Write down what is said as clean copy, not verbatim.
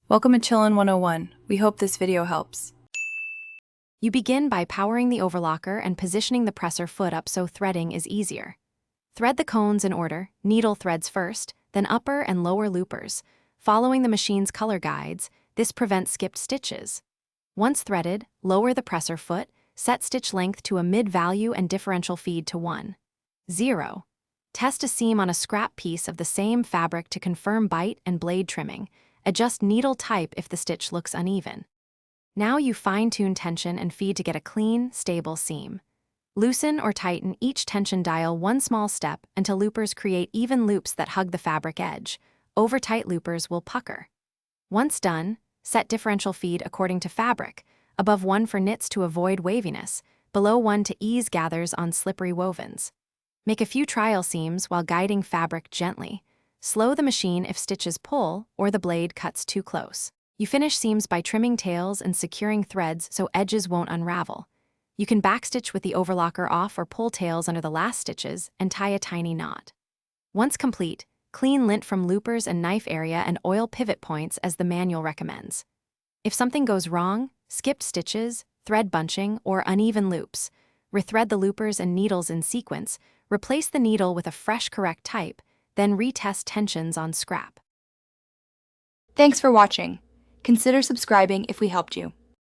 Welcome to Chillin' 101. We hope this video helps. You begin by powering the overlocker and positioning the presser foot up so threading is easier. Thread the cones in order, needle threads first, then upper and lower loopers. Following the machine's color guides, this prevents skipped stitches. Once threaded, lower the presser foot, set stitch length to a mid-value and differential feed to 1. 0. Test a seam on a scrap piece of the same fabric to confirm bite and blade trimming. Adjust needle type if the stitch looks uneven. Now you fine-tune tension and feed to get a clean, stable seam. Loosen or tighten each tension dial one small step until loopers create even loops that hug the fabric edge. Over-tight loopers will pucker. Once done, set differential feed according to fabric, above 1 for knits to avoid waviness, below 1 to ease gathers on slippery wovens. Make a few trial seams while guiding fabric gently. Slow the machine if stitches pull or the blade cuts too close. You finish seams by trimming tails and securing threads so edges won't unravel. You can backstitch with the overlocker off or pull tails under the last stitches and tie a tiny knot. Once complete, clean lint from loopers and knife area and oil pivot points as the manual recommends. If something goes wrong, skipped stitches, thread bunching, or uneven loops, rethread the loopers and needles in sequence, replace the needle with a fresh correct type, then retest tensions on scrap. Thanks for watching. Consider subscribing if we helped you.